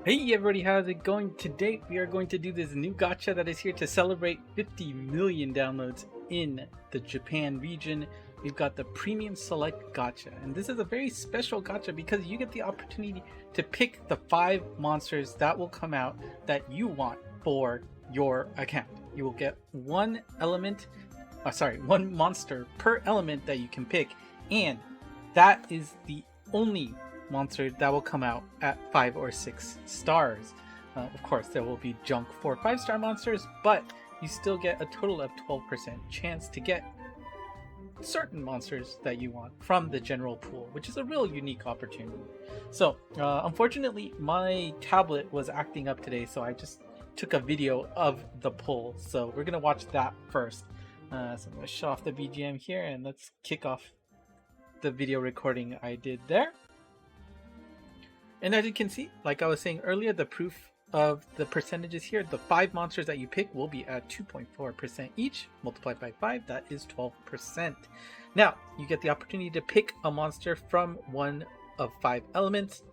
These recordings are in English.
Hey everybody, how's it going? Today we are going to do this new gacha that is here to celebrate 50 million downloads in the Japan region. We've got the Premium Select Gacha, and this is a very special gacha because you get the opportunity to pick the 5 monsters that will come out that you want for your account. You will get one monster per element that you can pick, and that is the only monster that will come out at 5 or 6 stars. Of course, there will be junk 4 or 5-star monsters, but you still get a total of 12% chance to get certain monsters that you want from the general pool, which is a real unique opportunity. So, unfortunately, my tablet was acting up today, so I just took a video of the pull. So we're gonna watch that first. So I'm gonna shut off the BGM here, and let's kick off the video recording I did there. And as you can see, like I was saying earlier, the proof of the percentages here, the 5 monsters that you pick will be at 2.4% each, multiplied by 5, that is 12%. Now, you get the opportunity to pick a monster from one of 5 elements,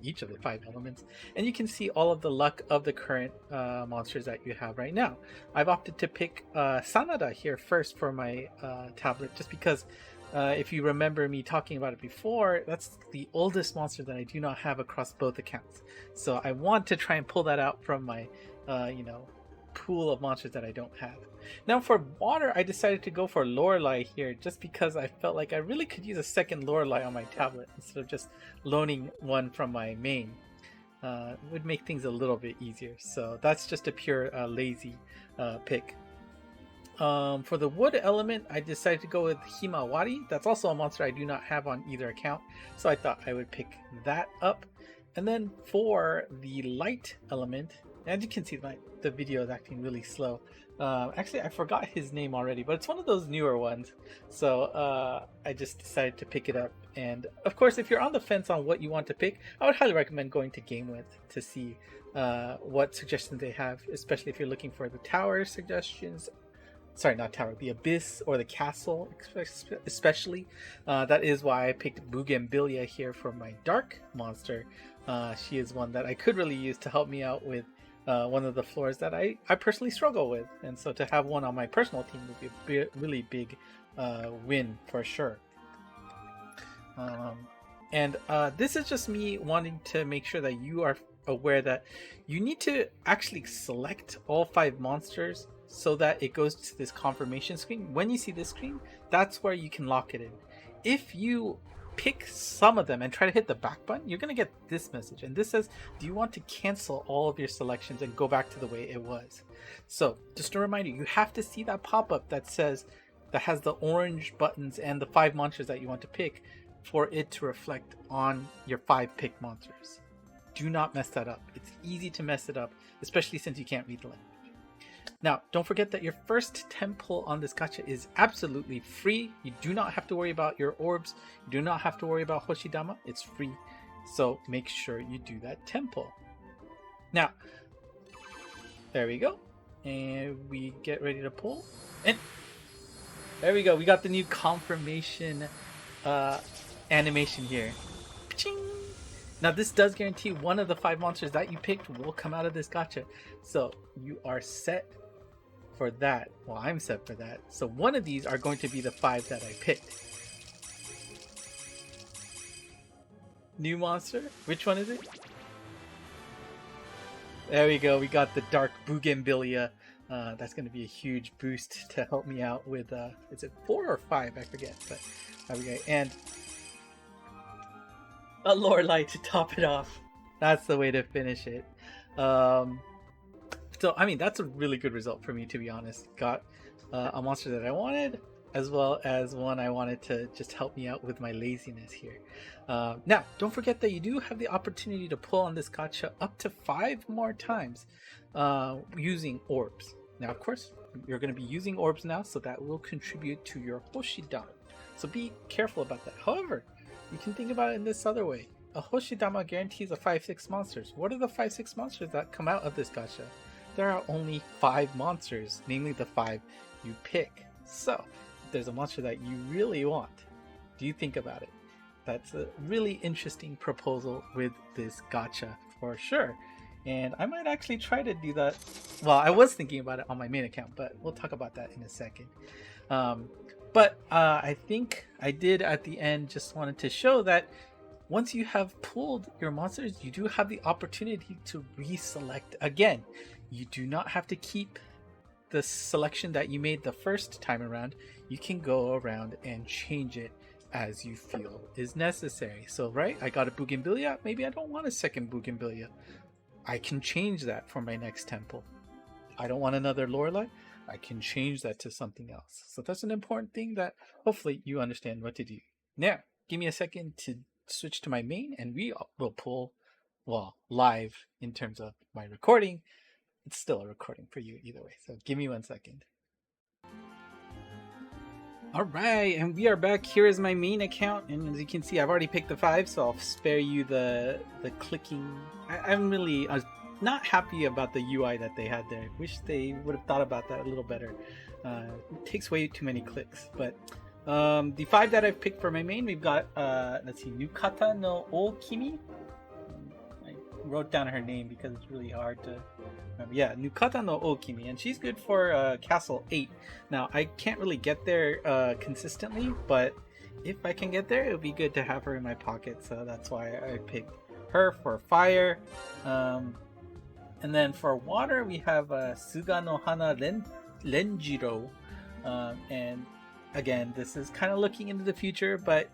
each of the 5 elements, and you can see all of the luck of the current monsters that you have right now. I've opted to pick Sanada here first for my tablet, just because if you remember me talking about it before, that's the oldest monster that I do not have across both accounts. So I want to try and pull that out from my, pool of monsters that I don't have. Now for water, I decided to go for Lorelei here, just because I felt like I really could use a second Lorelei on my tablet instead of just loaning one from my main. It would make things a little bit easier. So that's just a pure lazy pick. For the wood element, I decided to go with Himawari. That's also a monster I do not have on either account, so I thought I would pick that up. And then for the light element, as you can see, the video is acting really slow. Actually, I forgot his name already, but it's one of those newer ones. So I just decided to pick it up. And of course, if you're on the fence on what you want to pick, I would highly recommend going to GameWith to see what suggestions they have, especially if you're looking for the tower suggestions. Sorry, not tower, the abyss or the castle, especially. That is why I picked Bougainvillea here for my dark monster. She is one that I could really use to help me out with one of the floors that I personally struggle with. And so to have one on my personal team would be a really big win for sure. And this is just me wanting to make sure that you are aware that you need to actually select all 5 monsters so that it goes to this confirmation screen. When you see this screen, that's where you can lock it in. If you pick some of them and try to hit the back button, you're going to get this message, and this says, do you want to cancel all of your selections and go back to the way it was? So just a reminder, you have to see that pop-up that has the orange buttons and the 5 monsters that you want to pick for it to reflect on your 5 pick monsters. Do not mess that up. It's easy to mess it up, especially since you can't read the language. Now, don't forget that your first 10 pull on this gacha is absolutely free. You do not have to worry about your orbs. You do not have to worry about Hoshidama. It's free. So make sure you do that 10 pull. Now, there we go. And we get ready to pull. And there we go. We got the new confirmation animation here. Ka-ching! Now this does guarantee one of the 5 monsters that you picked will come out of this gacha. So you are set for that. Well, I'm set for that. So one of these are going to be the 5 that I picked. New monster? Which one is it? There we go. We got the Dark Bougainvillea. That's going to be a huge boost to help me out with, is it 4 or 5? I forget. But there we go. And a Lorelei to top it off. That's the way to finish it. So, I mean, that's a really good result for me, to be honest. Got a monster that I wanted, as well as one I wanted to just help me out with my laziness here. Now, don't forget that you do have the opportunity to pull on this gacha up to 5 more times using orbs. Now, of course, you're going to be using orbs now, so that will contribute to your Hoshidama. So be careful about that. However, you can think about it in this other way. A Hoshidama guarantees a 5-6 monsters. What are the 5-6 monsters that come out of this gacha? There are only 5 monsters, namely the 5 you pick. So, if there's a monster that you really want, do you think about it? That's a really interesting proposal with this gacha for sure. And I might actually try to do that. Well, I was thinking about it on my main account, but we'll talk about that in a second. But I think I did at the end just wanted to show that once you have pulled your monsters, you do have the opportunity to reselect again. You do not have to keep the selection that you made the first time around. You can go around and change it as you feel is necessary. So, right, I got a Bougainvillea. Maybe I don't want a second Bougainvillea. I can change that for my next temple. I don't want another Lorelei. I can change that to something else. So that's an important thing that hopefully you understand what to do. Now, give me a second to switch to my main and we will pull, well, live in terms of my recording. It's still a recording for you either way. So give me 1 second. All right, and we are back. Here is my main account, and as you can see, I've already picked the 5, so I'll spare you the clicking. I'm really not happy about the UI that they had there. Wish they would have thought about that a little better. It takes way too many clicks. But the 5 that I've picked for my main, we've got let's see, Nukata no Okimi. I wrote down her name because it's really hard to. Yeah, Nukata no Okimi, and she's good for Castle 8. Now, I can't really get there consistently, but if I can get there, it would be good to have her in my pocket, so that's why I picked her for fire. And then for water, we have Suga no Hana Renjiro, and again, this is kind of looking into the future, but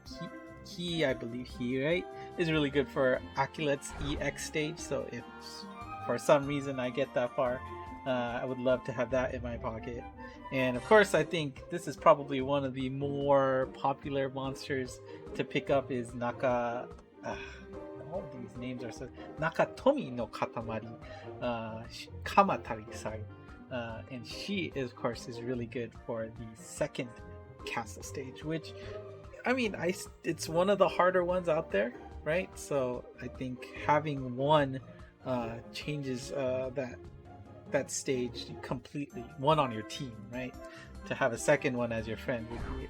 he, I believe he, right, is really good for Akilet's EX stage, so if for some reason I get that far, I would love to have that in my pocket. And of course, I think this is probably one of the more popular monsters to pick up is all these names are so Nakatomi no Katamari, Kamatari, sorry. And she is, of course, is really good for the second castle stage, which I mean, it's one of the harder ones out there, right? So I think having one changes that stage completely, one on your team, right? To have a second one as your friend would be,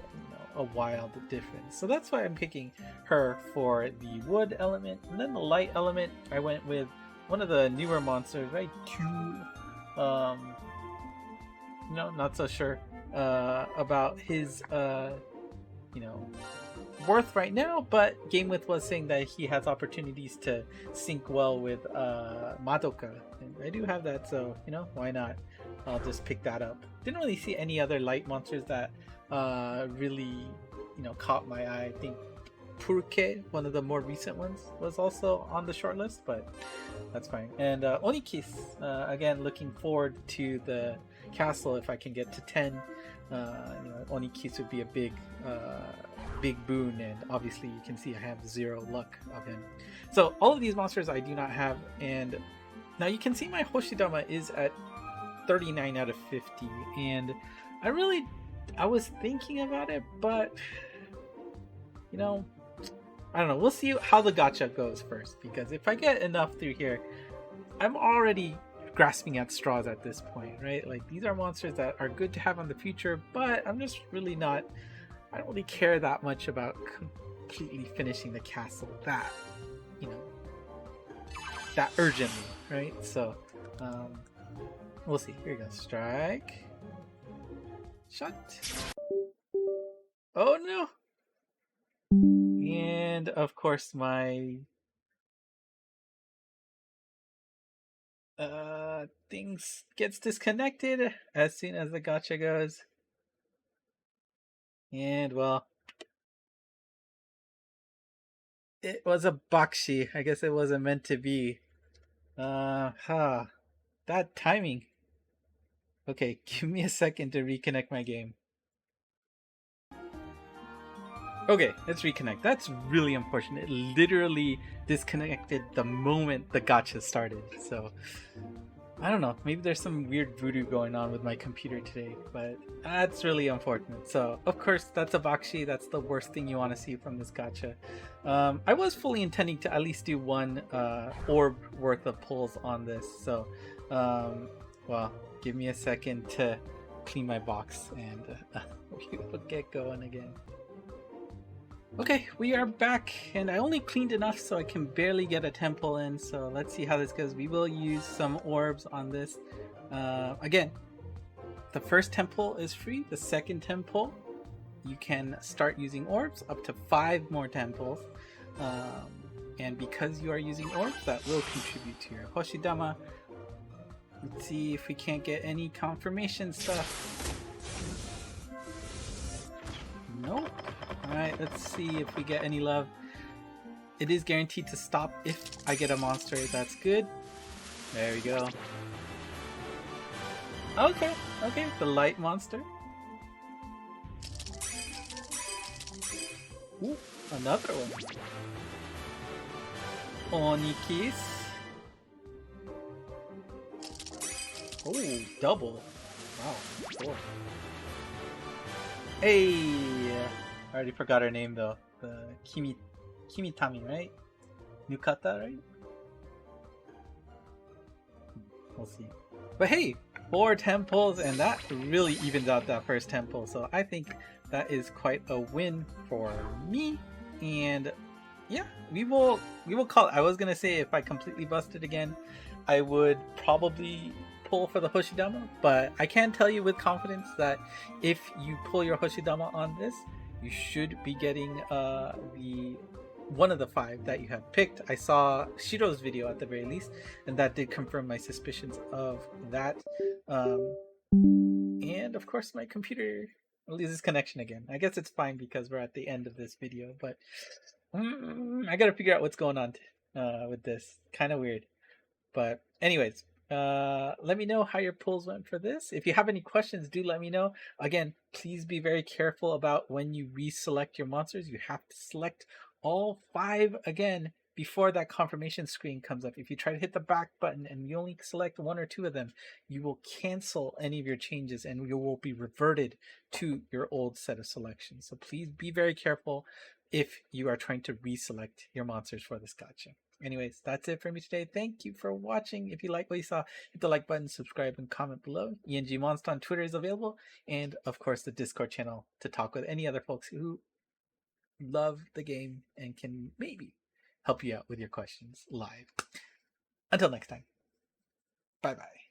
a wild difference. So that's why I'm picking her for the wood element. And then the light element, I went with one of the newer monsters, right? Not so sure about his worth right now, but GameWith was saying that he has opportunities to sync well with Madoka, and I do have that, so why not? I'll just pick that up. Didn't really see any other light monsters that really caught my eye. I think Purke, one of the more recent ones, was also on the short list, but that's fine. And Onikis, again, looking forward to the castle if I can get to 10. Onikis would be a big boon, and obviously you can see I have 0 luck of him. So all of these monsters I do not have, and now you can see my Hoshidama is at 39 out of 50, and I was thinking about it, but I don't know. We'll see how the gacha goes first, because if I get enough through here, I'm already grasping at straws at this point, right? Like, these are monsters that are good to have on the future, but I'm just really not. I don't really care that much about completely finishing the castle that urgently, right? So we'll see. Here we go. Strike, shot. Oh no! And of course my things gets disconnected as soon as the gacha goes. And well, it was a bakshi. I guess it wasn't meant to be. That timing. Okay, give me a second to reconnect my game. Okay, let's reconnect. That's really unfortunate. It literally disconnected the moment the gacha started. So, I don't know. Maybe there's some weird voodoo going on with my computer today, but that's really unfortunate. So, of course, that's a bakshi. That's the worst thing you want to see from this gacha. I was fully intending to at least do one orb worth of pulls on this. So, well, give me a second to clean my box and we'll get going again. Okay, we are back, and I only cleaned enough so I can barely get a temple in, so let's see how this goes. We will use some orbs on this. Again, the first temple is free. The second temple, you can start using orbs, up to 5 more temples. And because you are using orbs, that will contribute to your Hoshidama. Let's see if we can't get any confirmation stuff. Nope. Alright, let's see if we get any love. It is guaranteed to stop if I get a monster. That's good. There we go. Okay, the light monster. Ooh, another one. Onikis. Oh, double. Wow, 4. Hey! I already forgot her name though. The Kimitami, right? Nukata, right? We'll see. But hey, 4 temples, and that really evens out that first temple. So I think that is quite a win for me. And yeah, we will call it. I was gonna say if I completely busted again, I would probably pull for the Hoshidama, but I can tell you with confidence that if you pull your Hoshidama on this, you should be getting the one of the 5 that you have picked. I saw Shiro's video at the very least, and that did confirm my suspicions of that. And of course, my computer loses connection again. I guess it's fine because we're at the end of this video, but I gotta figure out what's going on with this. Kind of weird. But anyways, let me know how your pulls went for this. If you have any questions, do let me know. Again, please be very careful about when you reselect your monsters. You have to select all 5 again before that confirmation screen comes up. If you try to hit the back button and you only select 1 or 2 of them, you will cancel any of your changes and you will be reverted to your old set of selections. So please be very careful if you are trying to reselect your monsters for this gacha. Anyways, that's it for me today. Thank you for watching. If you like what you saw, hit the like button, subscribe, and comment below. ENG Monster on Twitter is available, and of course the Discord channel to talk with any other folks who love the game and can maybe help you out with your questions live. Until next time, bye bye.